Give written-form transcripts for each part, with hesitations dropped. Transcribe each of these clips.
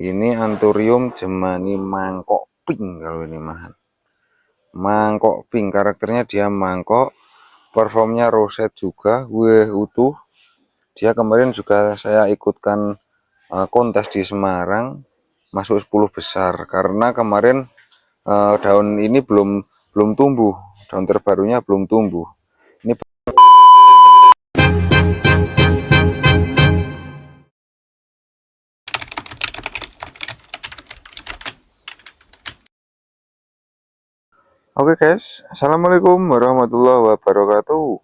Ini Anthurium jemani mangkok pink. Kalau ini mangkok pink, karakternya dia mangkok, performnya roset juga, utuh. Dia kemarin juga saya ikutkan kontes di Semarang, masuk 10 besar karena kemarin daun ini belum tumbuh, daun terbarunya belum tumbuh. Ini Oke guys, assalamualaikum warahmatullahi wabarakatuh.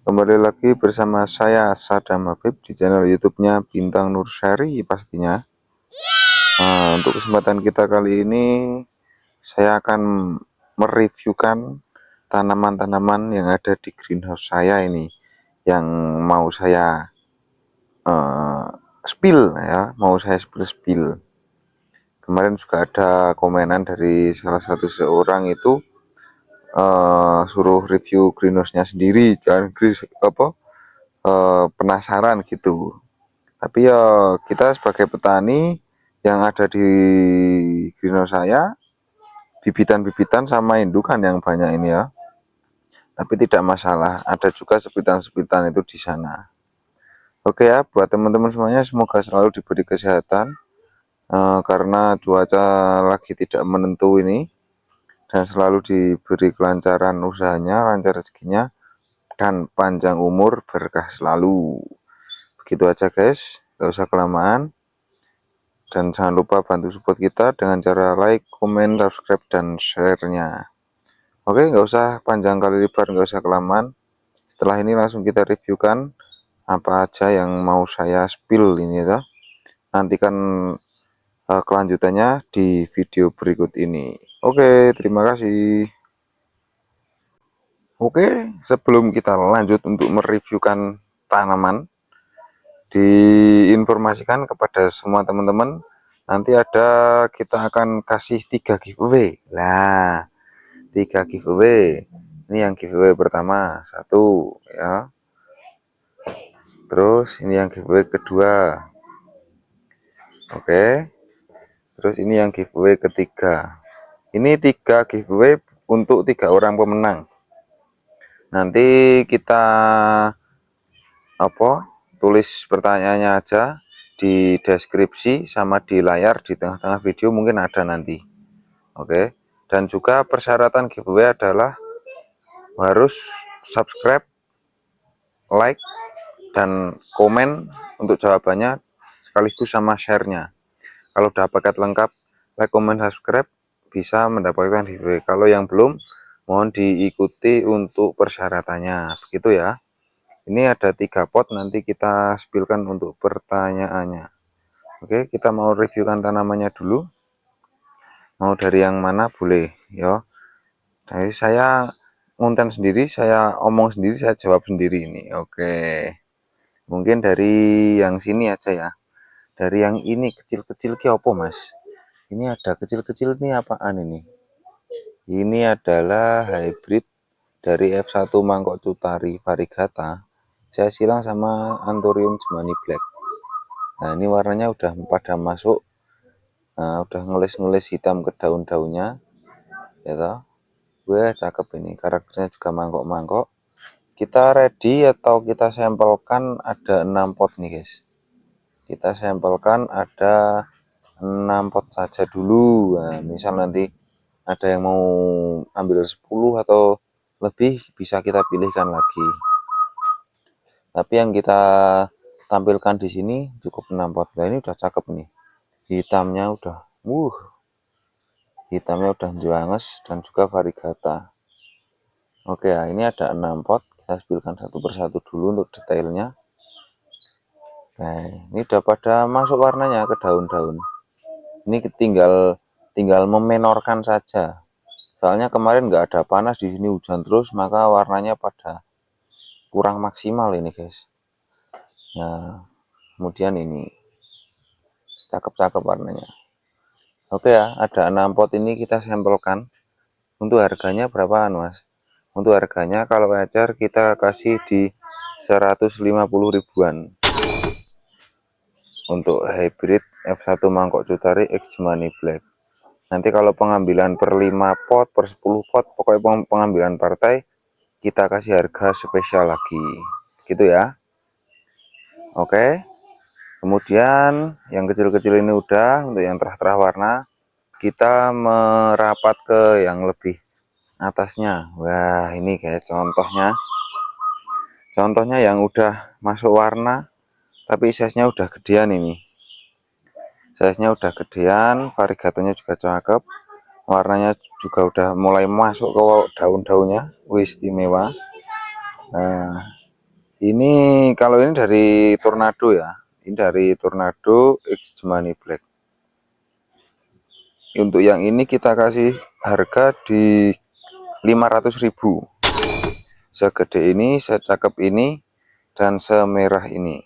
Kembali lagi bersama saya Sadam Habib di channel YouTube-nya Bintang Nursari pastinya. Untuk kesempatan kita kali ini saya akan mereviewkan tanaman-tanaman yang ada di greenhouse saya ini, yang mau saya spill. Kemarin juga ada komenan dari salah satu seorang itu suruh review greenhouse-nya sendiri, jangan penasaran gitu. Tapi ya kita sebagai petani yang ada di greenhouse saya, bibitan-bibitan sama indukan yang banyak ini ya. Tapi tidak masalah, ada juga sepitan-sepitan itu di sana. Oke ya, buat teman-teman semuanya semoga selalu diberi kesehatan karena cuaca lagi tidak menentu ini, dan selalu diberi kelancaran usahanya, lancar rezekinya, dan panjang umur, berkah selalu. Begitu aja guys, gak usah kelamaan, dan jangan lupa bantu support kita dengan cara like, komen, subscribe, dan share-nya. Oke, nggak usah panjang kali lebar, nggak usah kelamaan. Setelah ini langsung kita reviewkan apa aja yang mau saya spill ini ya. Nantikan kelanjutannya di video berikut ini. Oke, terima kasih. Oke, sebelum kita lanjut untuk mereviewkan tanaman, diinformasikan kepada semua teman-teman, nanti kita akan kasih 3 giveaway. Nah, 3 giveaway. Ini yang giveaway pertama, 1 ya. Terus ini yang giveaway kedua. Oke. Terus ini yang giveaway ketiga. Ini 3 giveaway untuk 3 orang pemenang. Nanti kita tulis pertanyaannya aja di deskripsi sama di layar, di tengah-tengah video mungkin ada nanti. Oke. Dan juga persyaratan giveaway adalah harus subscribe, like, dan komen untuk jawabannya sekaligus sama share-nya. Kalau udah paket lengkap, like, komen, subscribe, bisa mendapatkan giveaway. Kalau yang belum, mohon diikuti untuk persyaratannya, begitu ya. Ini ada 3 pot, nanti kita spillkan untuk pertanyaannya. Oke, kita mau reviewkan tanamannya dulu. Mau dari yang mana boleh ya. Jadi saya ngonten sendiri, saya omong sendiri, saya jawab sendiri ini. Oke, mungkin dari yang sini aja ya. Dari yang ini kecil-kecil ki apa mas? Ini ada kecil-kecil ini apaan ini? Ini adalah hybrid dari F1 Mangkok Cutari Variegata. Saya silang sama Anthurium jemani black. Nah ini warnanya udah pada masuk, udah ngelis-ngelis hitam ke daun-daunnya ya toh. Gue cakep ini, karakternya juga mangkok-mangkok. Kita ready atau kita sampelkan ada 6 pot nih guys. Kita sampelkan ada 6 pot saja dulu. Nah, misal nanti ada yang mau ambil 10 atau lebih, bisa kita pilihkan lagi. Tapi yang kita tampilkan di sini cukup 6 pot. Nah, ini udah cakep nih. Hitamnya udah juanges dan juga variegata. Oke ya, ini ada 6 pot. Kita spillkan satu persatu dulu untuk detailnya. Nah, ini udah pada masuk warnanya ke daun-daun. Ini tinggal memenorkan saja. Soalnya kemarin nggak ada panas, di sini hujan terus, maka warnanya pada kurang maksimal ini guys. Nah, kemudian ini cakep-cakep warnanya. Oke ya, ada 6 pot ini kita sampelkan. Untuk harganya berapaan mas? Untuk harganya kalau wajar kita kasih di 150 ribuan untuk hybrid F1 mangkok Cutari X Jemani Black. Nanti kalau pengambilan per 5 pot, per 10 pot, pokoknya pengambilan partai kita kasih harga spesial lagi. Gitu ya. Oke. Kemudian yang kecil-kecil ini udah, untuk yang terah-terah warna kita merapat ke yang lebih atasnya. Wah, ini guys contohnya. Contohnya yang udah masuk warna tapi size-nya udah gedean ini. Size-nya udah gedean, variegatenya juga cakep. Warnanya juga udah mulai masuk ke daun-daunnya. Wih, istimewa. Nah, ini kalau ini dari Tornado ya. Ini dari Tornado X Jemani Black. Untuk yang ini kita kasih harga di 500.000. Segede ini, secakep ini, dan semerah ini.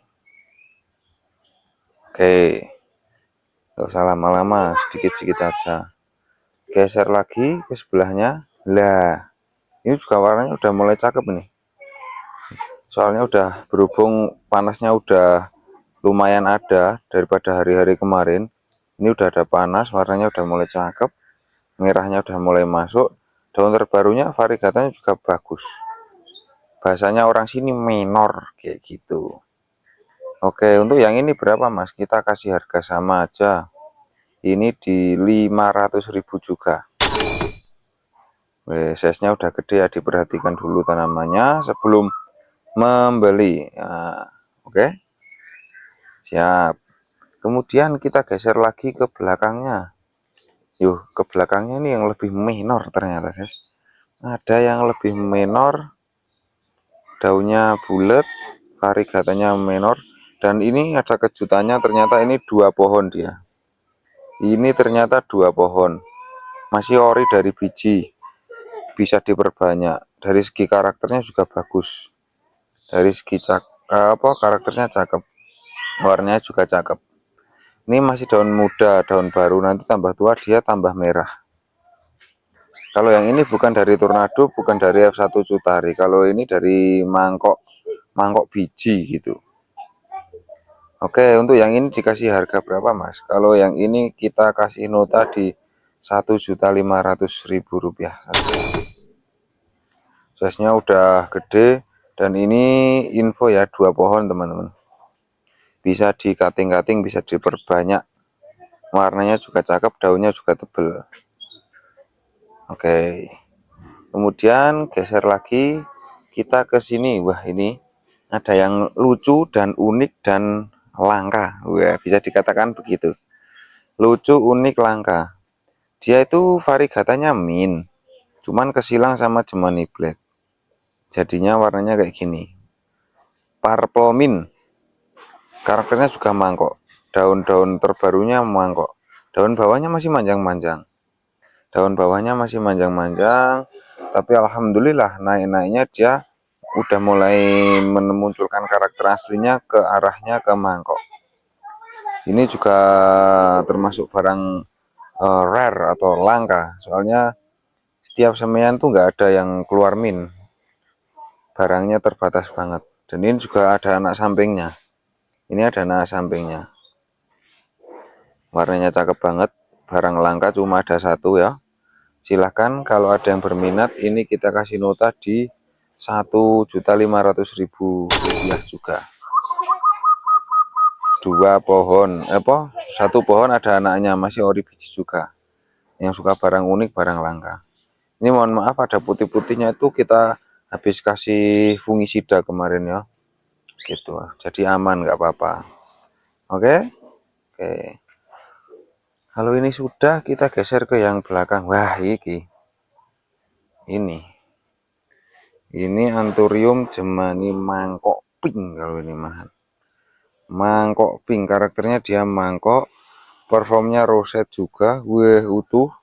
Oke, nggak usah lama-lama, sedikit-sedikit aja. Geser lagi ke sebelahnya. Lah, ini juga warnanya udah mulai cakep nih. Soalnya udah berhubung panasnya udah lumayan ada daripada hari-hari kemarin. Ini udah ada panas, warnanya udah mulai cakep, merahnya udah mulai masuk. Daun terbarunya variegatanya juga bagus. Bahasanya orang sini menor kayak gitu. Oke, untuk yang ini berapa Mas? Kita kasih harga sama aja. Ini di 500.000 juga. Size-nya udah gede ya, diperhatikan dulu tanamannya sebelum membeli. Nah, oke. Siap. Kemudian kita geser lagi ke belakangnya. Yuh, ke belakangnya ini yang lebih minor ternyata, guys. Ada yang lebih minor, daunnya bulat, variegatanya minor. Dan ini ada kejutannya, ternyata ini 2 pohon dia. Ini ternyata 2 pohon. Masih ori dari biji. Bisa diperbanyak. Dari segi karakternya juga bagus. Dari segi karakternya cakep. Warnanya juga cakep. Ini masih daun muda, daun baru. Nanti tambah tua dia tambah merah. Kalau yang ini bukan dari Tornado, bukan dari F1 Cutari. Kalau ini dari mangkok biji gitu. Oke, untuk yang ini dikasih harga berapa Mas? Kalau yang ini kita kasih nota di 1.500.000 rupiah. Size-nya udah gede dan ini info ya, 2 pohon teman-teman. Bisa di cutting-cutting, bisa diperbanyak. Warnanya juga cakep, daunnya juga tebel. Oke. Kemudian geser lagi kita ke sini. Wah, ini ada yang lucu dan unik dan langka. Wah, bisa dikatakan begitu. Lucu, unik, langka. Dia itu variegatanya mint, cuman kesilang sama Jemani Black. Jadinya warnanya kayak gini. Purple mint. Karakternya juga mangkok. Daun-daun terbarunya mangkok. Daun bawahnya masih manjang-manjang. Daun bawahnya masih manjang-manjang. Tapi alhamdulillah naik-naiknya dia udah mulai memunculkan karakter aslinya ke arahnya ke mangkok. Ini juga termasuk barang rare atau langka, soalnya setiap semaian tuh nggak ada yang keluar min, barangnya terbatas banget. Dan ini juga ada anak sampingnya, ini ada anak sampingnya, warnanya cakep banget, barang langka, cuma ada 1 ya. Silahkan kalau ada yang berminat, ini kita kasih nota di 1.500.000 rupiah juga. 2 pohon, 1 pohon ada anaknya, masih ori biji juga. Yang suka barang unik, barang langka. Ini mohon maaf ada putih-putihnya, itu kita habis kasih fungisida kemarin ya. Gitu. Jadi aman, nggak apa-apa. Oke? Oke. Kalau ini sudah, kita geser ke yang belakang. Wah, ini. Ini Anthurium Jemani mangkok pink kalau ini mah. Mangkok pink, karakternya dia mangkok, performnya roset juga, utuh.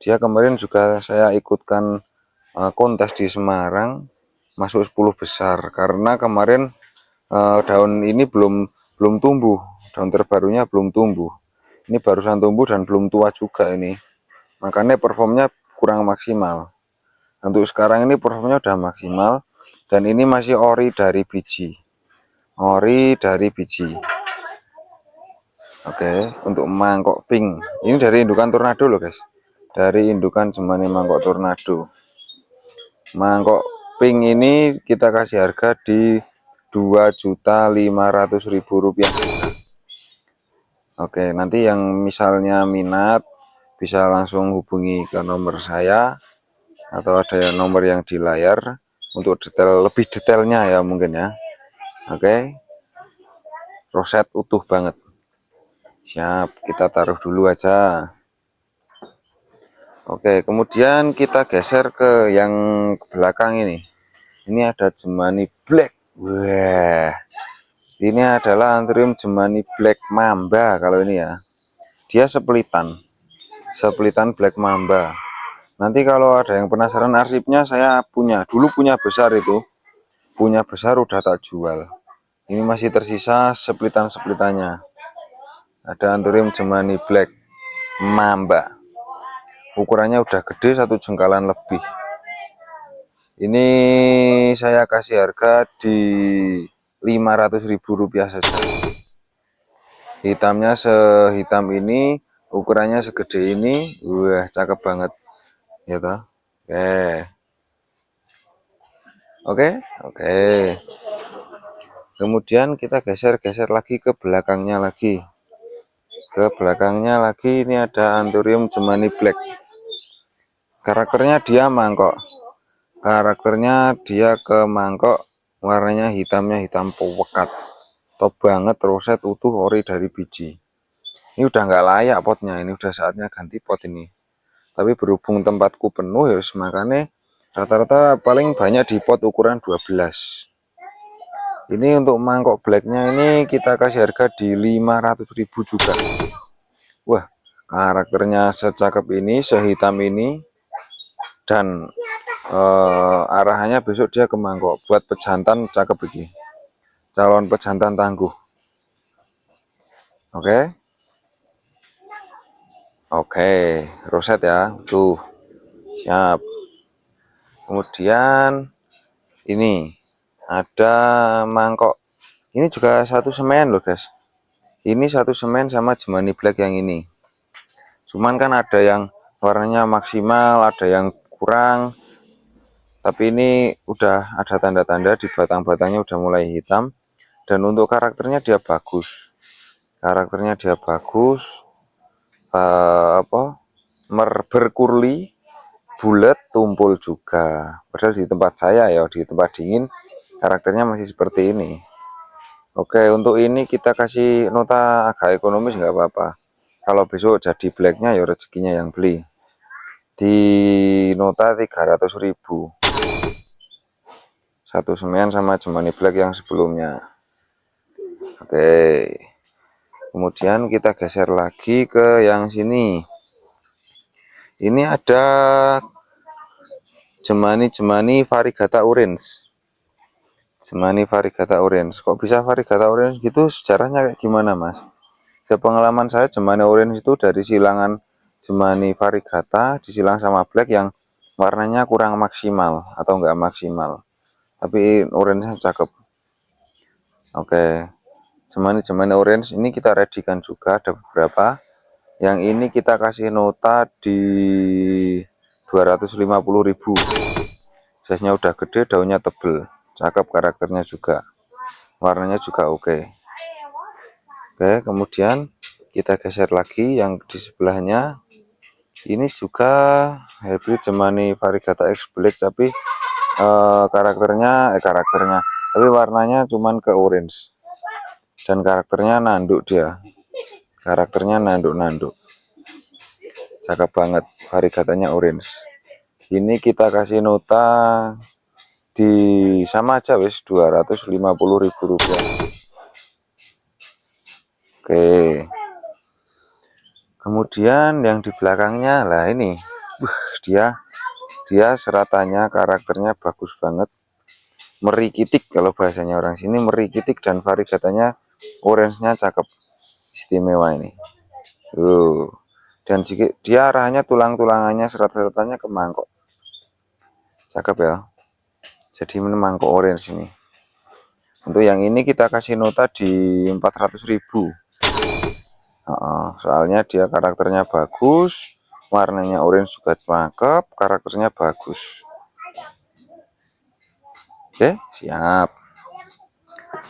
Dia kemarin juga saya ikutkan kontes di Semarang, masuk 10 besar karena kemarin daun ini belum tumbuh, daun terbarunya belum tumbuh. Ini barusan tumbuh dan belum tua juga ini, makanya performnya kurang maksimal. Untuk sekarang ini performnya udah maksimal. Dan ini masih ori dari biji. Ori dari biji. Oke, untuk mangkok pink. Ini dari indukan tornado loh guys. Dari indukan Jemani mangkok tornado. Mangkok pink ini kita kasih harga di Rp2.500.000. Oke, nanti yang misalnya minat bisa langsung hubungi ke nomor saya atau ada nomor yang di layar untuk detail, lebih detailnya ya mungkin ya. Oke, roset utuh banget. Siap, kita taruh dulu aja. Oke, kemudian kita geser ke yang belakang ini. Ini ada Jemani Black. Wah, ini adalah Anthurium Jemani Black Mamba kalau ini ya. Dia sepelitan Black Mamba. Nanti kalau ada yang penasaran arsipnya, saya punya. Dulu punya besar itu. Punya besar udah tak jual. Ini masih tersisa sepelitan-sepelitannya. Ada Anthurium Jemani Black Mamba. Ukurannya udah gede, 1 jengkalan lebih. Ini saya kasih harga di Rp500.000 saja. Hitamnya sehitam ini, ukurannya segede ini. Wah, cakep banget ya toh. Oke. Kemudian kita geser lagi ke belakangnya lagi. Ini ada Anthurium Jemani Black. Karakternya dia mangkok. Warnanya hitamnya hitam pekat. Top banget, roset utuh ori dari biji. Ini udah nggak layak potnya, ini udah saatnya ganti pot ini. Tapi berhubung tempatku penuh ya, makanya rata-rata paling banyak di pot ukuran 12. Ini untuk mangkok blacknya ini kita kasih harga di Rp500.000 juga. Wah, karakternya secakep ini, sehitam ini, dan arahannya besok dia ke mangkok. Buat pejantan cakep begini. Calon pejantan tangguh. Oke, roset ya, tuh, siap. Kemudian ini ada mangkok. Ini juga satu semen loh guys. Ini satu semen sama Jemani Black yang ini. Cuman kan ada yang warnanya maksimal, ada yang kurang. Tapi ini udah ada tanda-tanda di batang-batangnya udah mulai hitam. Dan untuk karakternya dia bagus. Berkurli, bulat, tumpul juga. Padahal di tempat saya ya, di tempat dingin karakternya masih seperti ini. Oke, untuk ini kita kasih nota agak ekonomis nggak apa-apa. Kalau besok jadi blacknya ya rezekinya yang beli. Di nota 300.000. Satu semen sama Jemani Black yang sebelumnya. Oke. Kemudian kita geser lagi ke yang sini. Ini ada Jemani Variegata Orange. Kok bisa Variegata Orange gitu? Sejarahnya kayak gimana, Mas? Sepengalaman saya Jemani Orange itu dari silangan Jemani Variegata disilang sama Black yang warnanya kurang maksimal atau enggak maksimal. Tapi orange-nya cakep. Oke. Jemani Orange ini kita readykan juga, ada beberapa. Yang ini kita kasih nota di Rp250.000. Size-nya udah gede, daunnya tebel, cakep, karakternya juga, warnanya juga oke. Oke, kemudian kita geser lagi yang di sebelahnya. Ini juga hybrid Jemani Variegata X Black, tapi tapi warnanya cuman ke orange. Dan karakternya nanduk dia. Nanduk. Cakep banget, variegatanya orange. Ini kita kasih nota di sama aja wis Rp250.000. Oke. Kemudian yang di belakangnya lah ini. Dia seratannya, karakternya bagus banget. Merikitik kalau bahasanya orang sini, merikitik, dan variegatanya orange-nya cakep. Istimewa ini. Dan dia arahnya tulang-tulangannya, serat-seratannya ke mangkok. Cakep ya. jadi mangkok orange ini. Untuk yang ini kita kasih nota di 400.000. Soalnya dia karakternya bagus, warnanya orange juga cakep, karakternya bagus. Oke, siap.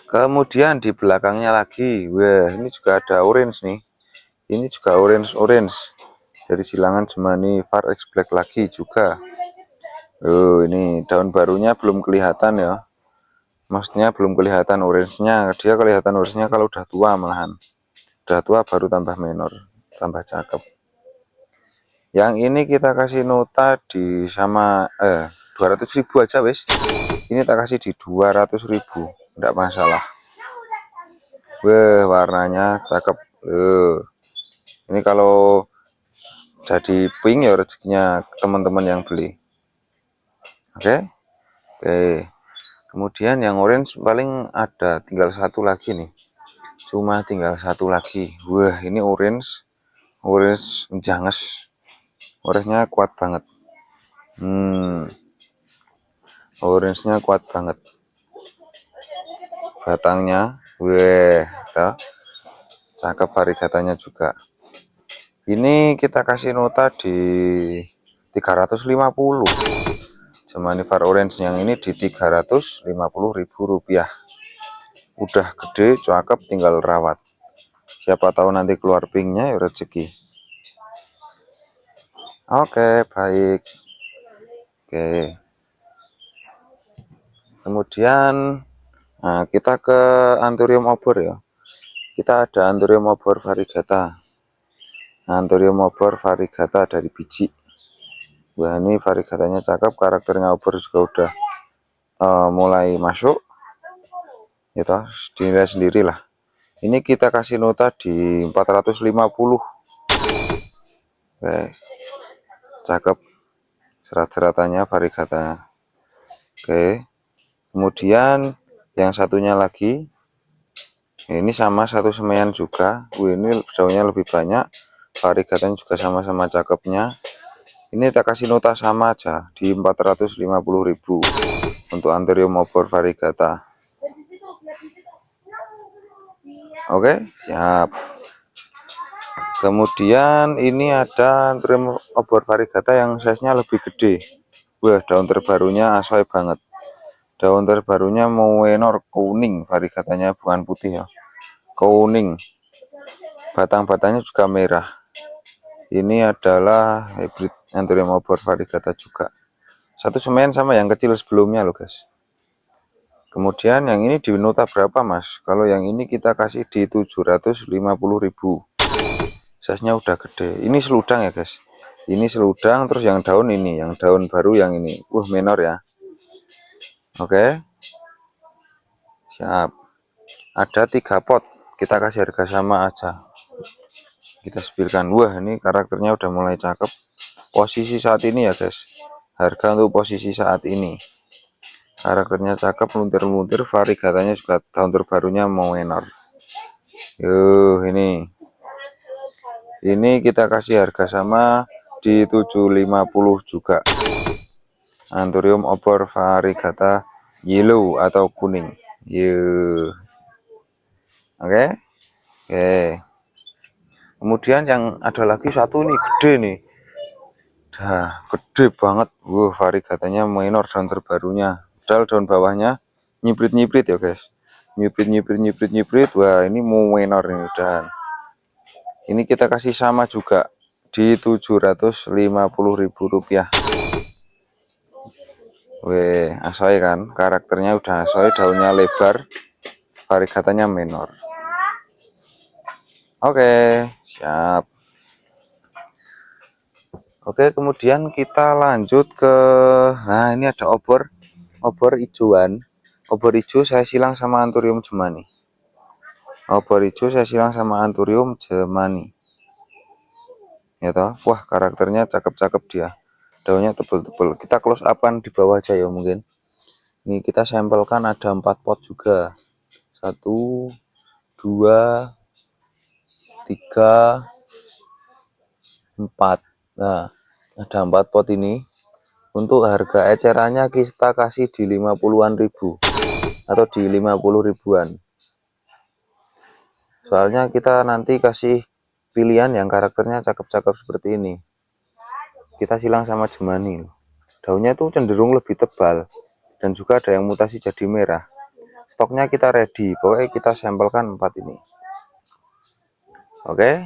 Kemudian di belakangnya lagi, wah ini juga ada orange nih. Ini juga orange dari silangan Jemani Far X Black lagi juga. Ini daun barunya belum kelihatan ya. Maksudnya belum kelihatan orange-nya. Dia kelihatan orange-nya kalau udah tua malahan. Udah tua baru tambah menor, tambah cakep. Yang ini kita kasih nota di sama 200.000 aja wes. Ini tak kasih di 200.000, enggak masalah. Warnanya cakep. Ini kalau jadi pink ya rezekinya teman-teman yang beli. Oke. Kemudian yang orange paling ada tinggal satu lagi nih. Cuma tinggal satu lagi. Wah, ini orange janges. Orange-nya kuat banget. Orange-nya kuat banget. Batangnya, cakep variegatanya juga. Ini kita kasih nota di 350. Jemani Far Orange yang ini di 350.000 rupiah. Udah gede, cakep, tinggal rawat. Siapa tahu nanti keluar pinknya ya rezeki. Oke, baik. Oke. Kemudian kita ke Anthurium obor ya. Kita ada Anthurium obor variegata. Anthurium obor variegata dari biji. Wah, ini variegatanya cakep, karakternya obor juga udah mulai masuk. Gitu, dinilai sendirilah. Ini kita kasih nota di 450. Oke. Cakep. Serat-seratannya variegata. Oke. Kemudian yang satunya lagi, ini sama satu semaian juga. Ini daunnya lebih banyak, variegatanya juga sama-sama cakepnya. Ini tak kasih nota sama aja di 450.000 untuk Anthurium obor variegata. Oke, siap. Kemudian ini ada Anthurium obor variegata yang size-nya lebih gede. Wah, daun terbarunya asoy banget. Daun terbarunya Moenor kuning, variegatanya bukan putih ya. Kuning. Batang-batangnya juga merah. Ini adalah hybrid Anthurium obor variegata juga. Satu semen sama yang kecil sebelumnya loh guys. Kemudian yang ini di nota berapa mas? Kalau yang ini kita kasih di 750.000. Size-nya udah gede. Ini seludang ya guys. Ini seludang, terus yang daun ini, yang daun baru yang ini. Menor ya. Oke. Siap. Ada 3 pot. Kita kasih harga sama aja. Kita spilkan. Wah, ini karakternya udah mulai cakep. Posisi saat ini ya guys. Harga untuk posisi saat ini. Karakternya cakep, luntir-luntir, variegatanya juga tahun terbarunya Moenor. Ini kita kasih harga sama di 750 juga. Anthurium obor variegata yellow atau kuning. Oke. Kemudian yang ada lagi satu nih gede nih. Gede banget. Variegatanya minor daun terbarunya. Padahal daun bawahnya nyiprit-nyiprit ya guys. Nyiprit. Wah, ini minor ini udah. Ini kita kasih sama juga di 750.000 rupiah. Asoy kan. Karakternya udah asoy, daunnya lebar. Variegatanya minor. Oke, siap. Oke, kemudian kita lanjut ke, nah ini ada obor hijauan. Obor hijau saya silang sama Anthurium Jemani. Obor hijau saya silang sama Anthurium Jemani. Ya toh, wah karakternya cakep-cakep dia. Daunnya tebel-tebel. Kita close upan di bawah aja ya mungkin. Ini kita sampelkan ada 4 pot juga. 1, 2, 3, 4. Nah, ada 4 pot ini. Untuk harga ecerannya kita kasih di 50-an ribu atau di 50 ribuan. Soalnya kita nanti kasih pilihan yang karakternya cakep-cakep seperti ini. Kita silang sama Jemani. Daunnya itu cenderung lebih tebal dan juga ada yang mutasi jadi merah. Stoknya kita ready, pokoknya kita sampelkan 4 ini. Oke.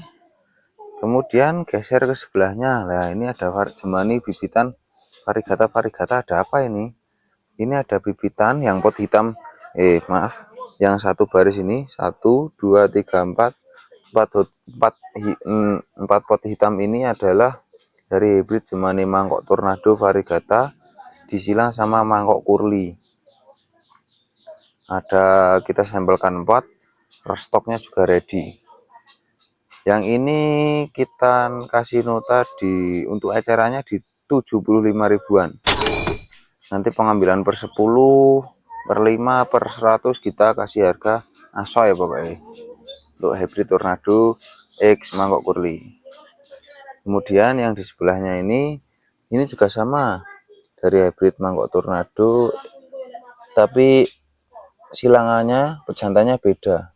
Kemudian geser ke sebelahnya. Nah, ini ada Jemani bibitan varigata ada apa ini? Ini ada bibitan yang pot hitam, yang satu baris ini 1 2 3 4 pot hitam ini adalah dari hibrid Jemani mangkok tornado varigata disilang sama mangkok kurli. Ada kita sampelkan 4, stoknya juga ready. Yang ini kita kasih nota untuk ecerannya di 75 ribuan. Nanti pengambilan per 10, per 5, per 100 kita kasih harga asoy pokoknya. Untuk hybrid tornado X mangkok kurli. Kemudian yang di sebelahnya ini juga sama dari hybrid mangkok tornado, tapi silangannya pejantannya beda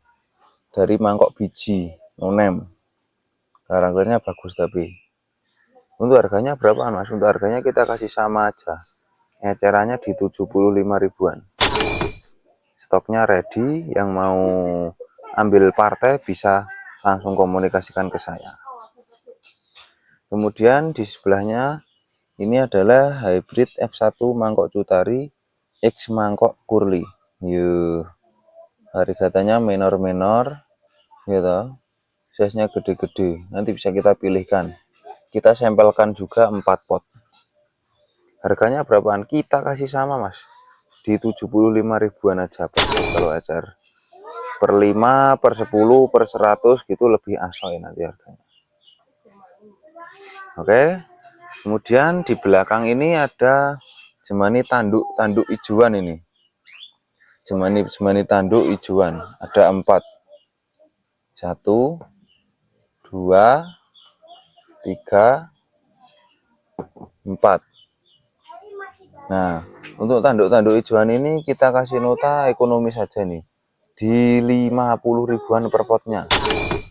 dari mangkok biji nonem. Karakternya bagus tapi. Untuk harganya berapa Mas? Untuk harganya kita kasih sama aja. Ecerannya di 75 ribuan. Stoknya ready, yang mau ambil partai bisa langsung komunikasikan ke saya. Kemudian di sebelahnya ini adalah hybrid F1 mangkok cutari X mangkok kurli. Yuk. Varigatanya menor-menor gitu. Size-nya gede-gede. Nanti bisa kita pilihkan. Kita sampelkan juga 4 pot. Harganya berapaan? Kita kasih sama Mas. Di 75 ribuan aja per pot kalau ecer. Per 5, per 10, per 100 gitu lebih asoy nanti harganya. Oke. Kemudian di belakang ini ada Jemani tanduk ijuan ini. Jemani tanduk ijuan. Ada 4. 1, 2, 3, 4. Nah, untuk tanduk ijuan ini kita kasih nota ekonomis saja nih. Di 50 ribuan per potnya.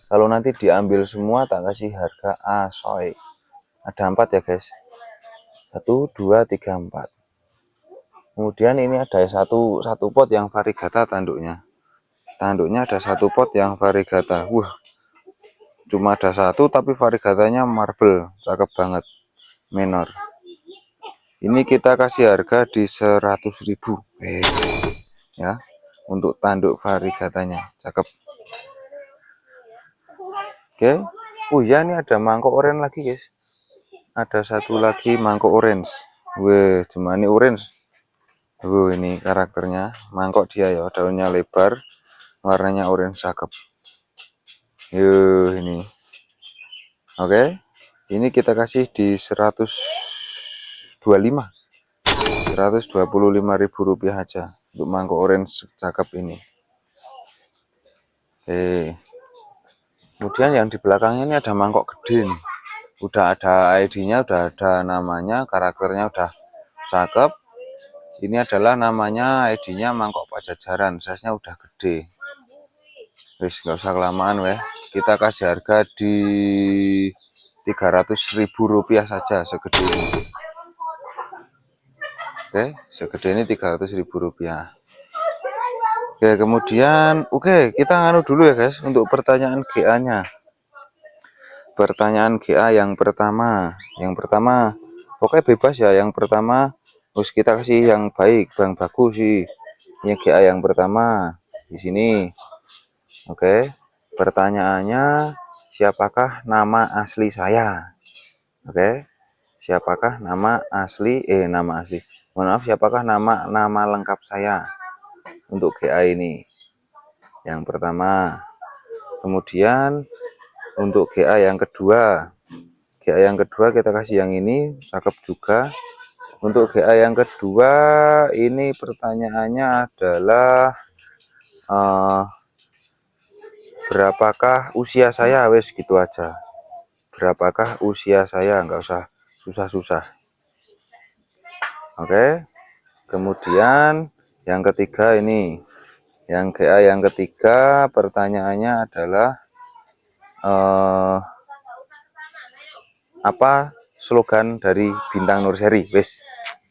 Kalau nanti diambil semua tak kasih harga asoy. Ada 4 ya guys. 1, 2, 3, 4. Kemudian ini ada satu pot yang varigata tanduknya. Tanduknya ada 1 pot yang varigata. Wah, cuma ada 1 tapi varigatanya marble, cakep banget, menor. Ini kita kasih harga di 100 ribu. Ya, untuk tanduk varigatanya, cakep. Oke. Ya, ini ada mangkok orange lagi guys. Ada satu lagi mangkok orange. Wih, Jemani orange. Ini karakternya, mangkok dia ya, daunnya lebar, warnanya orange, cakep. Ini. Oke. Ini kita kasih di 125. 125 ribu rupiah aja untuk mangkok orange cakep ini. Kemudian yang di belakangnya ini ada mangkok gede nih. Udah ada ID-nya, udah ada namanya, karakternya udah cakep. Ini adalah namanya ID-nya mangkok pajajaran, size-nya udah gede. Wis nggak usah kelamaan weh. Kita kasih harga di 300 ribu rupiah saja segede ini. Oke, segede ini 300 ribu rupiah. Oke, kemudian kita nganu dulu ya guys untuk pertanyaan GA-nya. Pertanyaan GA yang pertama. Pokoknya bebas ya. Yang pertama terus kita kasih yang baik, yang bagus sih. Ini GA yang pertama di sini. Oke. Pertanyaannya, siapakah nama asli saya? Oke. Siapakah nama asli? Mohon maaf, siapakah nama lengkap saya untuk GA ini? Yang pertama. Kemudian untuk GA yang kedua kita kasih yang ini, cakep juga. Untuk GA yang kedua ini pertanyaannya adalah berapakah usia saya? Wes gitu aja. Berapakah usia saya? Nggak usah susah-susah. Oke, kemudian yang ketiga ini, yang GA yang ketiga pertanyaannya adalah apa slogan dari Bintang Nurseri? Wis,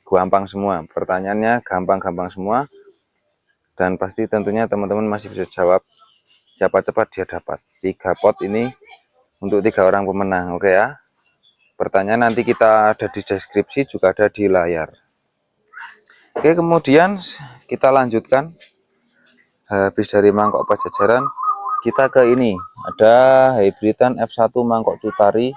gampang semua. Pertanyaannya gampang-gampang semua. Dan pasti tentunya teman-teman masih bisa jawab. Siapa cepat dia dapat 3 pot ini untuk 3 orang pemenang. Oke ya. Pertanyaan nanti kita ada di deskripsi, juga ada di layar. Oke, kemudian kita lanjutkan. Habis dari mangkok pajajaran, kita ke ini. Ada hybridan F1 mangkok cutari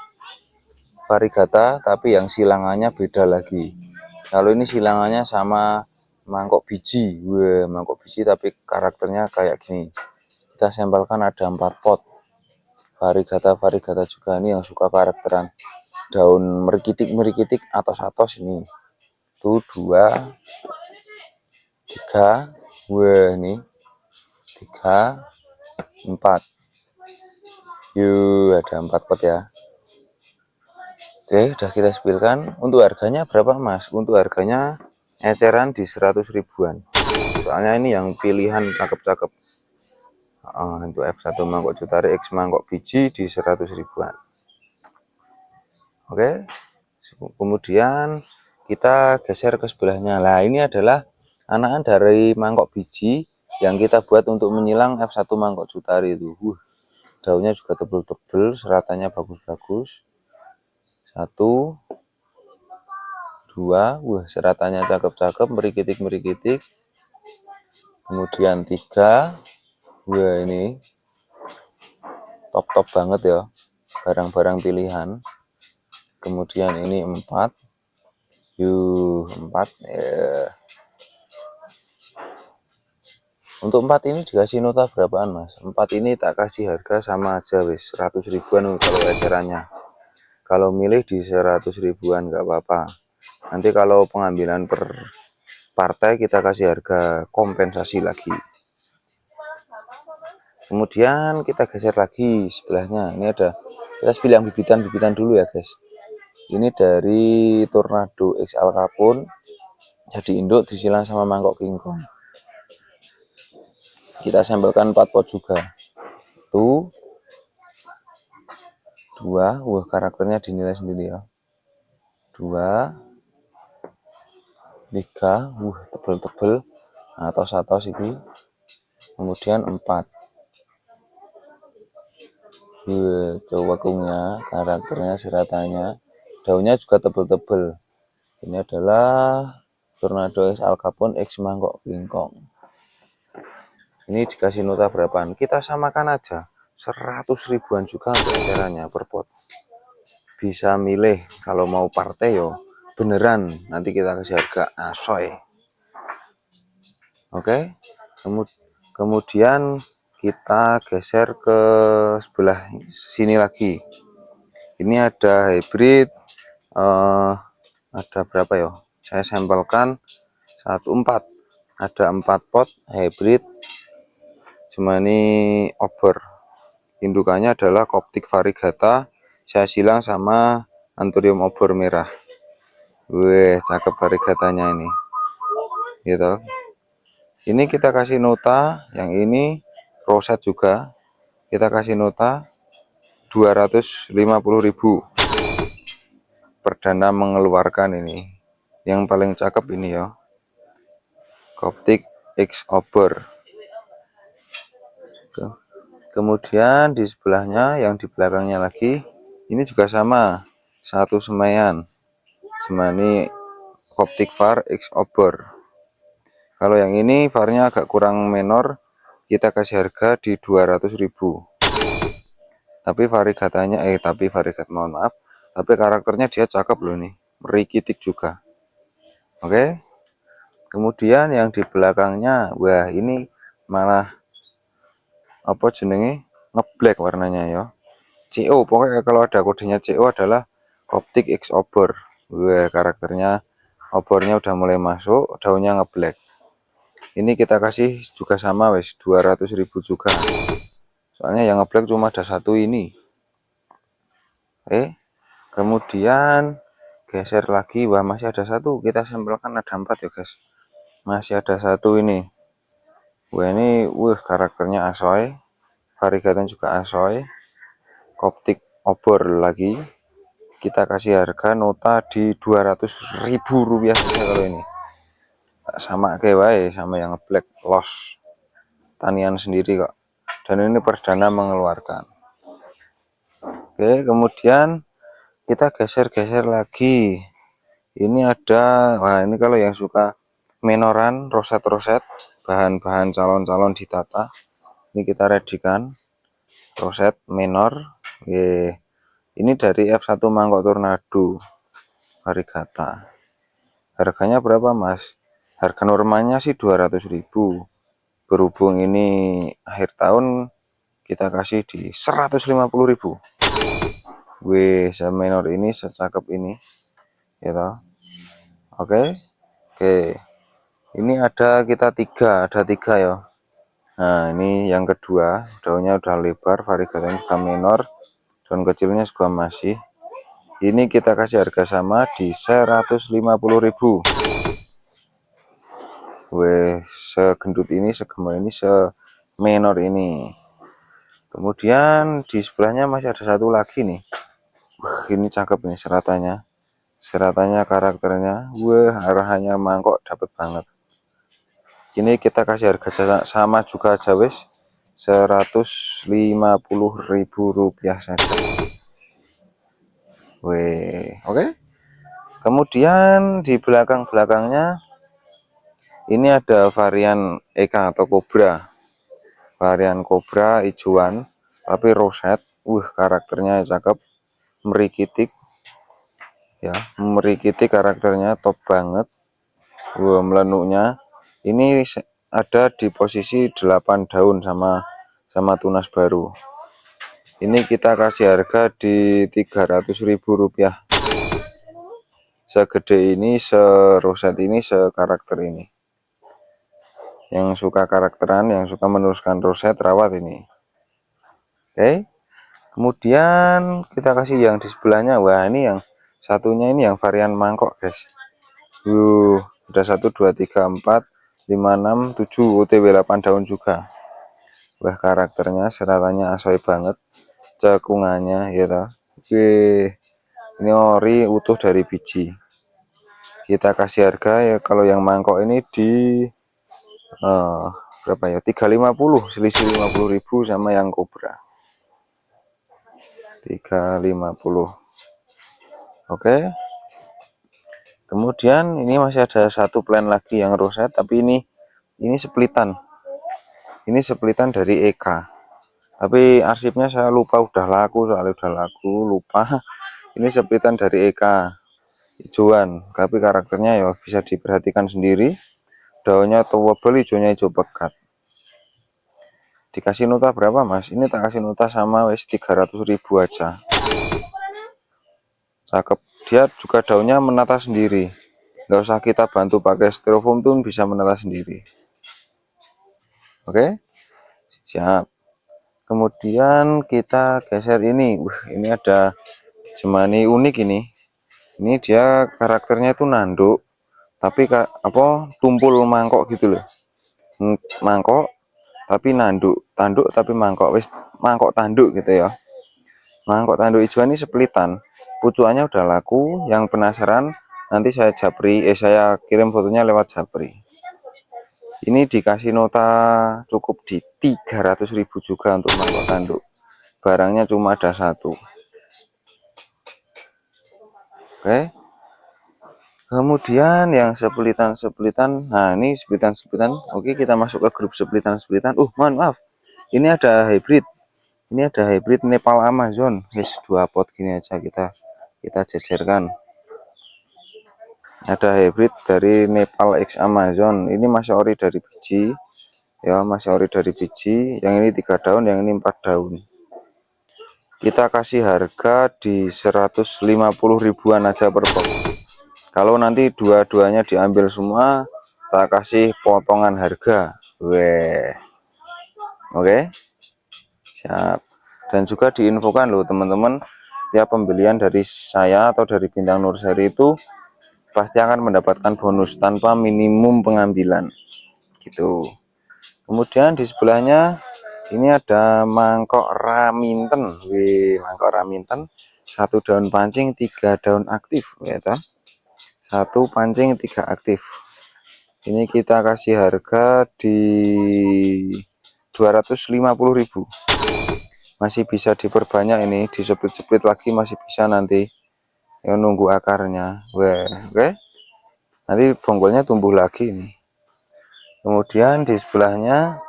varigata, tapi yang silangannya beda lagi. Kalau ini silangannya sama mangkok biji. Wah, mangkok biji tapi karakternya kayak gini. Kita sampelkan ada 4 pot. Varigata juga ini yang suka karakteran daun merikitik atos ini. Tuh 2 3, wah ini 3 4. Yuk, ada 4 pot ya. Oke, udah kita spillkan. Untuk harganya berapa Mas? Untuk harganya eceran di 100 ribuan. Soalnya ini yang pilihan cakep-cakep. Untuk F1 mangkok cutari X mangkok biji di 100 ribuan. Oke, kemudian kita geser ke sebelahnya. Nah, ini adalah anakan dari mangkok biji yang kita buat untuk menyilang F1 mangkok cutari itu. Daunnya juga tebel-tebel, seratannya bagus-bagus. 1 2, wah seratannya cakep-cakep, merikitik. Kemudian 3, wah ini top banget ya, barang-barang pilihan. Kemudian ini 4, yuk 4 ya. Untuk 4 ini dikasih nota berapaan Mas? 4 ini tak kasih harga sama aja wis 100 ribuan kalau ecerannya. Kalau milih di 100 ribuan nggak apa-apa. Nanti kalau pengambilan per partai kita kasih harga kompensasi lagi. Kemudian kita geser lagi sebelahnya. Ini ada, kita pilih yang bibitan dulu ya guys. Ini dari Tornado X Al Capone, jadi induk disilang sama mangkok King Kong. Kita sampelkan 4 pot juga. Tuh 2, wah karakternya dinilai sendiri ya. 2 3, wah tebel-tebel atos ini. Kemudian 4, coba kungnya, karakternya, seratannya, daunnya juga tebel-tebel. Ini adalah Tornado X Al Capone X mangkok King Kong. Ini dikasih nota berapaan? Kita samakan aja 100 ribuan juga untuk acaranya per pot. Bisa milih kalau mau partai yo beneran, nanti kita kasih harga asoy. Oke, kemudian kita geser ke sebelah sini lagi. Ini ada hybrid, ada berapa ya? Saya sampelkan 1 4, ada 4 pot hybrid Jemani Obor. Indukannya adalah Coptic Varigata, saya silang sama Anthurium Obor merah. Wih, cakep varigatanya ini. Gitu. Ini kita kasih nota, yang ini roset juga. Kita kasih nota 250.000. Perdana mengeluarkan ini. Yang paling cakep ini ya. Coptic X Obor. Kemudian di sebelahnya, yang di belakangnya lagi, ini juga sama. Satu semaian. Jemani Coptic Var X Obor. Kalau yang ini varnya agak kurang menor, kita kasih harga di 200.000. Tapi varigatanya mohon maaf, tapi karakternya dia cakep loh nih, merikitik juga. Oke. Kemudian yang di belakangnya, wah ini malah apa jenenge, ngeblack warnanya ya. CO, pokoknya kalau ada kodenya CO adalah Coptic X Obor. Wah, karakternya obornya udah mulai masuk, daunnya ngeblack. Ini kita kasih juga sama wes 200.000 juga. Soalnya yang ngeblack cuma ada satu ini. Kemudian geser lagi. Wah, masih ada satu, kita sampelkan ada 4 ya guys, masih ada satu ini. Wah, ini karakternya asoy, variegatnya juga asoy, koptik obor lagi. Kita kasih harga nota di 200.000 rupiah saja kalau ini. Sama kayak wae sama yang black loss tanian sendiri kok, dan ini perdana mengeluarkan. Oke, kemudian kita geser-geser lagi. Ini ada, wah ini kalau yang suka menoran, roset-roset, bahan-bahan calon-calon ditata, ini kita redikan roset menor. Ini dari F1 Mangkok Tornado variegata. Harganya berapa mas? Harga normalnya sih 200.000. Berhubung ini akhir tahun, kita kasih di 150.000. Wih, semenor ini secakep ini ya toh. Oke. Ini ada kita ada tiga ya. Nah, ini yang kedua, daunnya udah lebar, variegatnya juga menor, daun kecilnya juga masih. Ini kita kasih harga sama di 150.000. Weh, segendut ini, segema ini, semenor ini. Kemudian di sebelahnya masih ada satu lagi nih. Ini cakep nih seratannya. Seratannya, karakternya, arahannya mangkok dapat banget. Ini kita kasih harga sama juga aja wis, 150.000 rupiah saja. Weh, oke. Kemudian di belakangnya ini ada varian Eka atau Cobra. Varian Cobra hijauan tapi roset. Karakternya cakep, merikitik ya, merikitik, karakternya top banget. Melenuknya ini ada di posisi 8 daun sama tunas baru. Ini kita kasih harga di 300.000 rupiah. Segede ini, seroset ini, sekarakter ini. Yang suka karakteran, yang suka meneruskan roset, rawat ini. Oke. Kemudian kita kasih yang di sebelahnya. Wah, ini yang satunya ini yang varian mangkok guys. Udah 1 2 3 4 5 6 7 OTW 8 daun juga. Wah, karakternya, seratannya asoy banget, cekungannya ya toh. Ini ori utuh dari biji. Kita kasih harga ya kalau yang mangkok ini di berapa ya, 350, selisih 50.000 sama yang Cobra 350. Oke. Kemudian ini masih ada satu plan lagi yang roset, tapi ini splitan. Ini splitan dari Eka. Tapi arsipnya saya lupa, udah laku soalnya, lupa. Ini splitan dari Eka hijauan, tapi karakternya ya bisa diperhatikan sendiri. Daunnya tebal, hijaunya hijau pekat. Dikasih nota berapa mas? Ini tak kasih nota sama wes 300.000 aja. Cakep. Dia juga daunnya menata sendiri, nggak usah kita bantu pakai styrofoam, tuh bisa menata sendiri. Oke, siap. Kemudian kita geser ini. Ini ada jemani unik ini. Ini dia karakternya itu nanduk, tapi tumpul mangkok gitu loh. Mangkok tapi tanduk tapi mangkok, wis mangkok tanduk gitu ya. Mangkok tanduk hijau ini splitan, pucuannya udah laku. Yang penasaran nanti saya saya kirim fotonya lewat japri. Ini dikasih nota cukup di 300.000 juga untuk mangkok tanduk. Barangnya cuma ada satu. Oke. Kemudian yang splitan, nah ini splitan. Oke, kita masuk ke grup splitan. Mohon maaf, ini ada hybrid. Ini ada hybrid Nepal Amazon. Yes, 2 pot gini aja kita jejerkan. Ada hybrid dari Nepal X Amazon. Ini masih ori dari biji. Ya, masih ori dari biji. Yang ini 3 daun, yang ini 4 daun. Kita kasih harga di 150.000-an aja per pot. Kalau nanti dua-duanya diambil semua, tak kasih potongan harga. Oke, siap. Dan juga diinfokan loh teman-teman, setiap pembelian dari saya atau dari Bintang Nurseri itu pasti akan mendapatkan bonus tanpa minimum pengambilan gitu. Kemudian di sebelahnya ini ada mangkok raminten. Wih, mangkok raminten, 1 daun pancing 3 daun aktif ya toh. 1 pancing 3 aktif. Ini kita kasih harga di 250.000. Masih bisa diperbanyak, ini diseplit-seplit lagi masih bisa nanti. Ya, nunggu akarnya. Oke. Nanti bonggolnya tumbuh lagi nih. Kemudian di sebelahnya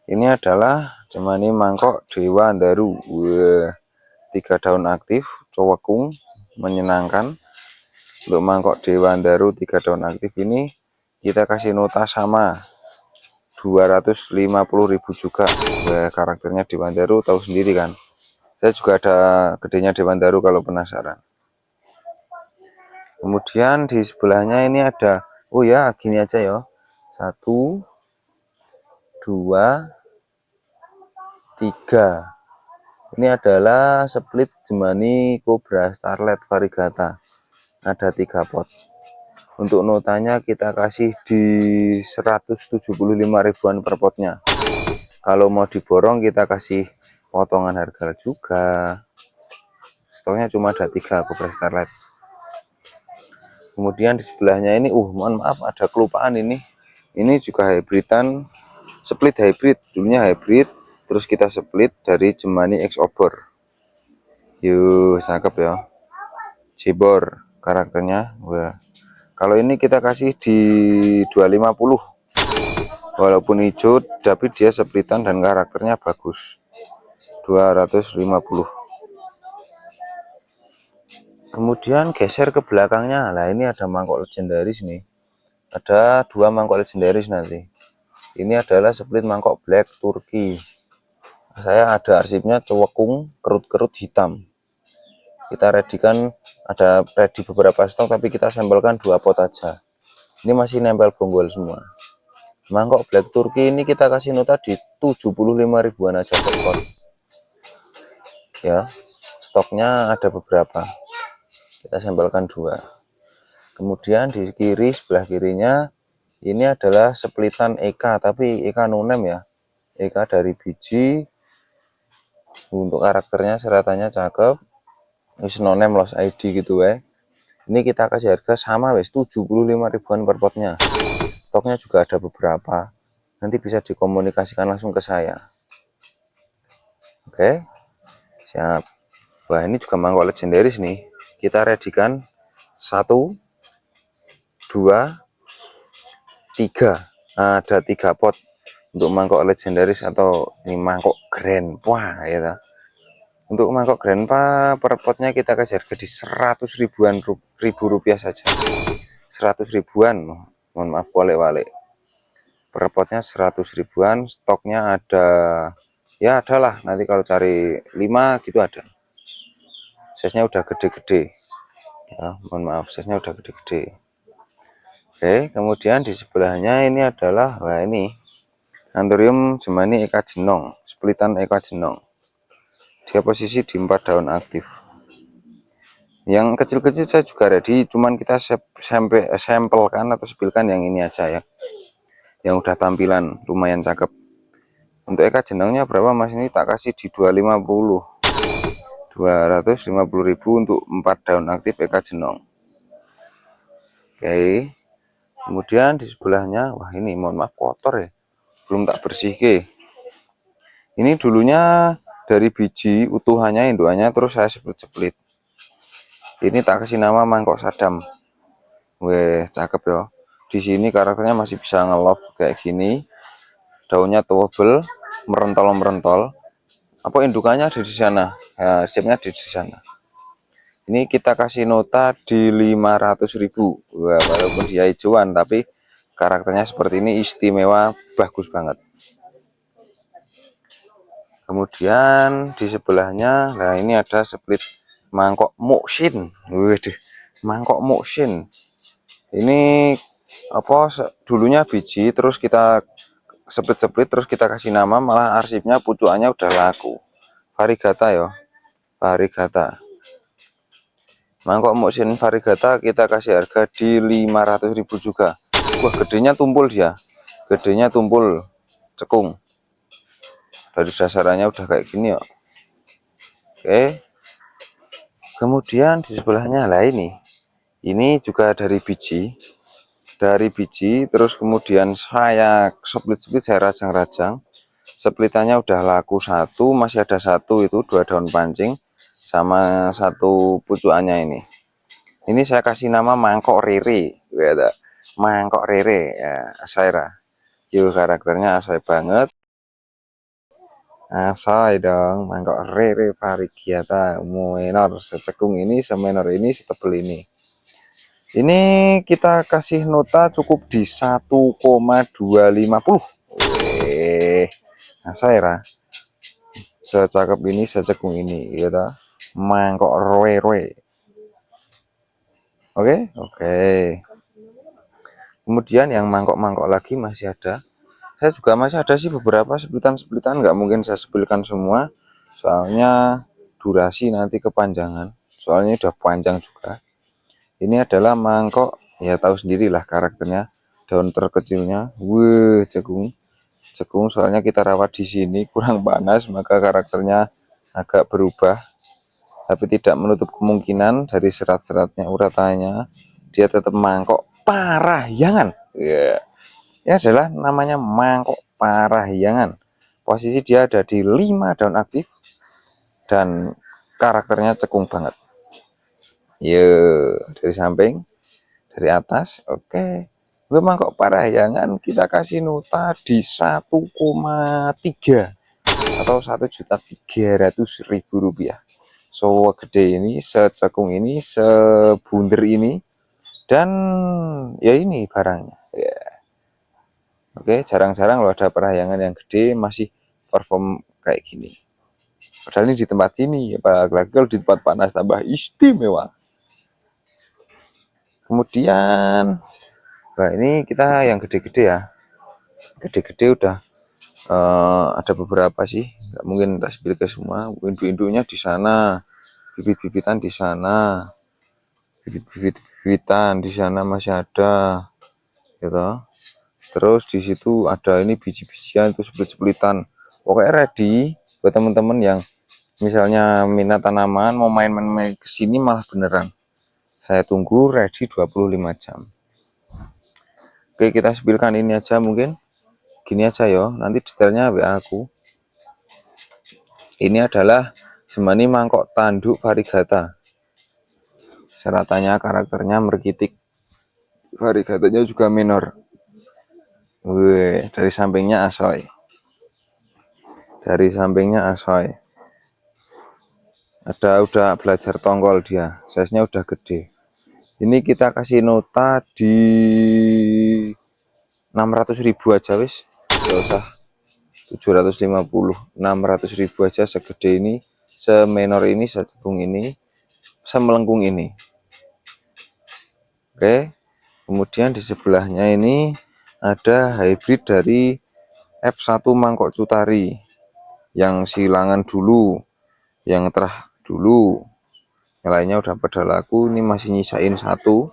ini adalah cemani mangkok Dewa Daru. 3 daun aktif, cowekung, menyenangkan. Untuk mangkok Dewa Daru 3 daun aktif ini kita kasih nota sama 250.000 juga. Karakternya Dewa Daru tahu sendiri kan. Saya juga ada gedenya Dewa Daru kalau penasaran. Kemudian di sebelahnya ini ada, oh ya gini aja ya, 1 2 3. Ini adalah split Jemani Cobra Starlet Variegata. Ada 3 pot. Untuk notanya kita kasih di 175 ribuan per potnya. Kalau mau diborong kita kasih potongan harga juga. Stoknya cuma ada 3 Cobra Starlet. Kemudian di sebelahnya ini, mohon maaf ada kelupaan ini. Ini juga hybridan, split hybrid. Dulunya hybrid, terus kita split dari Jemani X Obor. Yuk, cakep ya. Cibor karakternya. Wah. Kalau ini kita kasih di 250. Walaupun hijau, tapi dia splitan dan karakternya bagus. 250. Kemudian geser ke belakangnya. Nah, ini ada mangkok legendaris nih. Ada 2 mangkok legendaris nanti. Ini adalah split mangkok black Turki. Saya ada arsipnya cowekung kerut-kerut hitam. Kita readykan, ada ready beberapa stok, tapi kita sampelkan 2 pot aja. Ini masih nempel bonggol semua. Mangkok black Turki ini kita kasih nota di 75 ribuan aja per pot. Ya, stoknya ada beberapa. Kita sampelkan 2. Kemudian di kiri, sebelah kirinya ini adalah splitan EK, tapi EK nonem ya. EK dari biji. Untuk karakternya seratannya cakep. Wis nonem loss ID gitu ya. Ini kita kasih harga sama wes 75 ribuan per potnya. Stoknya juga ada beberapa. Nanti bisa dikomunikasikan langsung ke saya. Oke. Siap. Wah, ini juga mangkok legendaris nih. Kita readykan 1 2 3. Ada 3 pot untuk mangkok legendaris atau ini mangkok grandpa ya. Untuk mangkok grandpa per potnya kita kasih harga di 100 ribu rupiah saja. 100 ribuan, mohon maaf wale-wale. Per potnya 100 ribuan, stoknya ada, ya adalah nanti kalau cari 5 gitu ada. Size-nya udah gede-gede. Ya, mohon maaf, size-nya udah gede-gede. Oke, kemudian di sebelahnya ini adalah, wah ini Anthurium Jemani Eka Jenong, splitan Eka Jenong. Dia posisi di 4 daun aktif. Yang kecil-kecil saya juga ready, cuman kita sampelkan atau sepilkan yang ini aja ya. Yang udah tampilan lumayan cakep. Untuk Eka Jenongnya berapa Mas? Ini tak kasih di 250. 250.000 untuk 4 daun aktif Eka Jenong. Oke. Kemudian di sebelahnya, wah ini mohon maaf kotor ya. Belum tak bersih ke. Ini dulunya dari biji utuhannya, induannya, terus saya split-split. Ini tak kasih nama mangkok Sadam. Weh, cakep ya. Di sini karakternya masih bisa nge-love kayak gini. Daunnya tebel, merentol-merentol. Apa indukannya ada di sana? Ya, sipnya di sana. Ini kita kasih nota di 500.000. Wah, walaupun dia hijauan, tapi karakternya seperti ini istimewa, bagus banget. Kemudian di sebelahnya, nah ini ada split mangkok Muksin. Waduh, mangkok Muksin. Ini apa? Dulunya biji, terus kita split-split, terus kita kasih nama, malah arsipnya pucuannya udah laku. Variegata ya, Variegata. Mangkok musin variegata kita kasih harga di 500.000 juga. Wah, gedenya tumpul dia. Gedenya tumpul cekung. Dari dasarannya udah kayak gini ya. Oke. Kemudian di sebelahnya lah ini. Ini juga dari biji. Dari biji terus kemudian saya split-split, saya rajang-rajang. Splitannya udah laku satu, masih ada satu itu 2 daun pancing sama satu pucukannya ini. Ini saya kasih nama mangkok rere, ya, mangkok rere ya, Asaira. Yuk, karakternya asoy banget. Asoy dong, mangkok rere variegata minor, secekung ini, semenor ini, setebel ini. Ini kita kasih nota cukup di 1,250. Asaira. Secakep ini, secekung ini, ya ta? Mangkok rere. Oke. Kemudian yang mangkok-mangkok lagi masih ada. Saya juga masih ada sih beberapa splitan-splitan, nggak mungkin saya sepilkan semua. Soalnya durasi nanti kepanjangan. Soalnya udah panjang juga. Ini adalah mangkok, ya tahu sendirilah karakternya. Daun terkecilnya, wih, jagung. Jagung soalnya kita rawat di sini kurang panas, maka karakternya agak berubah. Tapi tidak menutup kemungkinan dari serat-seratnya, uratannya, dia tetap mangkok parahyangan. Ya, ini adalah namanya mangkok parahyangan. Posisi dia ada di 5 daun aktif dan karakternya cekung banget. Yuk, dari samping, dari atas, oke. Untuk mangkok parahyangan kita kasih nota di 1,3 atau 1.300.000 rupiah. So gede ini, secekung ini, sebunder ini, dan ya ini barangnya ya. Oke, jarang-jarang loh ada parahyangan yang gede masih perform kayak gini. Padahal ini di tempat sini, apalagi kalau di tempat panas tambah istimewa. Kemudian, nah ini kita yang gede-gede ya, gede-gede udah ada beberapa sih, nggak mungkin tak spill ke semua. Induk-induknya di sana, bibit-bibitan di sana, bibit-bibitan di sana masih ada, gitu. Terus di situ ada ini biji-bijian itu split-splitan. Pokoknya ready buat teman-teman yang misalnya minat tanaman mau main-main ke sini malah beneran. Saya tunggu ready 25 jam. Oke, kita spillkan ini aja mungkin. Gini aja yo, nanti detailnya WA aku. Ini adalah semani mangkok tanduk variegata. Seratannya karakternya merkitik. Variegatanya juga minor. Wih, dari sampingnya asoy. Dari sampingnya asoy. Ada udah belajar tongkol dia, size-nya udah gede. Ini kita kasih nota di 600.000 aja wis, gak usah 750, 600.000 aja segede ini, semenor ini, secekung ini, semelengkung ini. Oke, kemudian di sebelahnya ini ada hybrid dari F1 mangkok cutari yang silangan dulu, yang terah dulu, yang lainnya udah pada laku. Ini masih nyisain satu.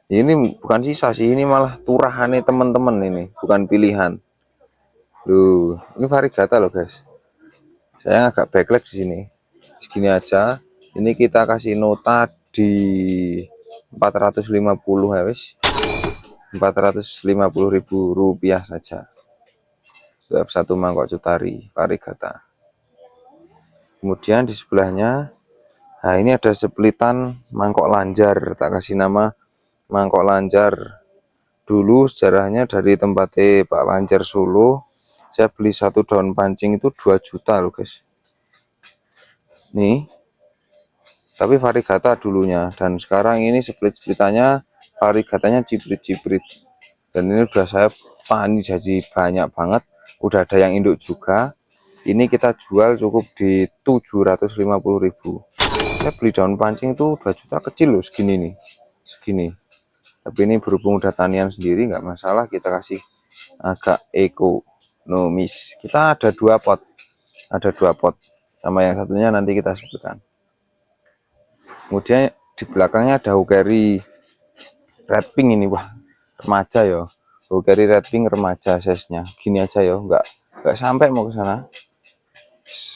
Ini bukan sisa sih, ini malah turahannya teman-teman, ini bukan pilihan. Loh, ini variegata loh guys. Saya agak backlight di sini. Segini aja. Ini kita kasih nota di 450 ya wis. 450.000 rupiah saja. F1 mangkok cutari variegata. Kemudian di sebelahnya, nah ini ada splitan mangkok lanjar, tak kasih nama mangkok lanjar. Dulu sejarahnya dari tempatnya Pak Lanjar Solo, saya beli satu daun pancing itu 2 juta loh guys. Nih, tapi variegata dulunya, dan sekarang ini split-splitannya variegatanya ciprit-ciprit. Dan ini udah saya pani jadi banyak banget, udah ada yang induk juga. Ini kita jual cukup di 750.000. Saya beli daun pancing itu 2 juta, kecil loh segini nih, segini. Tapi ini berhubung udah tanian sendiri nggak masalah, kita kasih agak ekonomis. Kita ada 2 pot, sama yang satunya nanti kita sebutkan. Kemudian Di belakangnya ada Hukeri Red Pink ini, wah remaja ya. Hukeri Red Pink remaja size-nya. Gini aja ya, nggak sampai mau ke sana.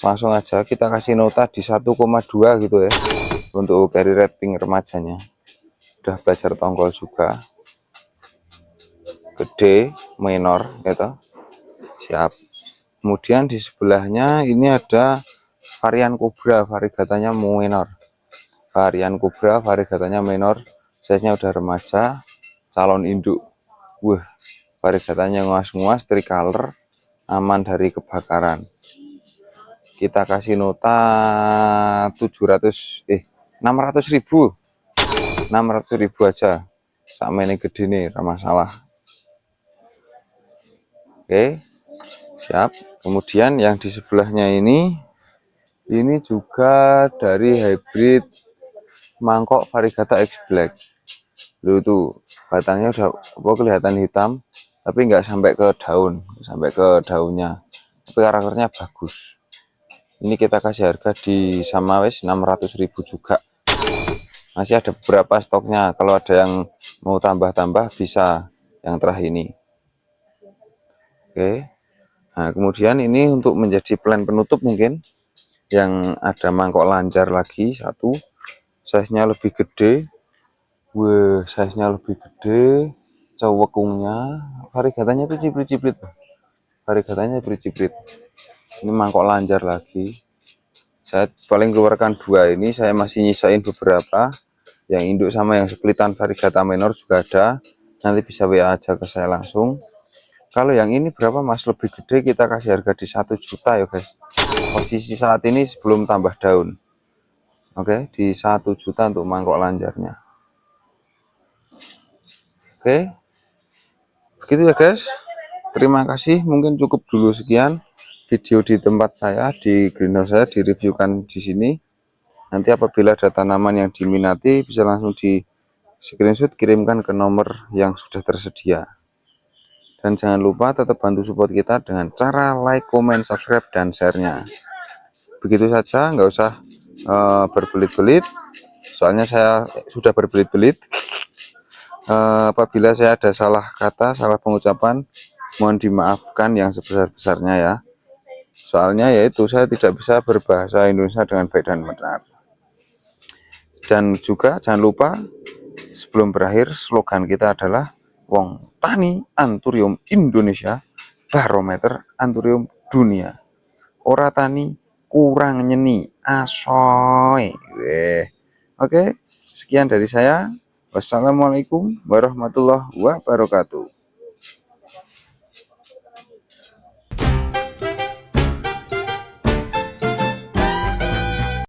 Langsung aja kita kasih nota di 1,2 gitu ya untuk Hukeri Red Pink remajanya. Udah belajar tonggol juga. Gede, minor gitu. Siap. Kemudian di sebelahnya ini ada varian Cobra, variegatanya minor. Varian Cobra, variegatanya minor, size-nya udah remaja, calon induk. Wah, variegatanya nguas-nguas, tricolor, aman dari kebakaran. Kita kasih nota 600.000. 600.000 aja. Sama ini gede nih, gak masalah. Oke, siap. Kemudian yang di sebelahnya ini juga dari hybrid mangkok variegata X Black. Lu tuh batangnya udah kelihatan hitam, tapi nggak sampai ke daunnya, tapi karakternya bagus. Ini kita kasih harga di sama wes 600.000 juga. Masih ada beberapa stoknya, kalau ada yang mau tambah-tambah bisa yang terakhir ini. Oke, nah kemudian ini untuk menjadi plan penutup mungkin yang ada mangkok lancar lagi satu, size-nya lebih gede. Wah, size-nya lebih gede, cowekungnya, variegatanya tuh ciprit-ciprit, variegatanya ciprit-ciprit. Ini mangkok lancar lagi. Saya paling keluarkan dua ini, saya masih nyisain beberapa. Yang induk sama yang splitan variegata minor juga ada. Nanti bisa WA aja ke saya langsung. Kalau yang ini berapa mas? Lebih gede, kita kasih harga di 1 juta ya guys. Posisi saat ini sebelum tambah daun. Oke, di 1 juta untuk mangkok lancarnya. Oke, begitu ya guys. Terima kasih, mungkin cukup dulu sekian video di tempat saya, di greenhouse saya, direviewkan di sini. Nanti apabila ada tanaman yang diminati bisa langsung di screenshot, kirimkan ke nomor yang sudah tersedia. Dan jangan lupa tetap bantu support kita dengan cara like, comment, subscribe, dan share-nya. Begitu saja, nggak usah berbelit-belit, soalnya saya sudah berbelit-belit. Apabila saya ada salah kata, salah pengucapan, mohon dimaafkan yang sebesar-besarnya ya. Soalnya yaitu saya tidak bisa berbahasa Indonesia dengan baik dan benar. Dan juga jangan lupa sebelum berakhir, slogan kita adalah Wong Tani Anturium Indonesia, barometer anturium dunia. Ora tani kurang nyeni asoy. Oke, sekian dari saya. Wassalamualaikum warahmatullahi wabarakatuh.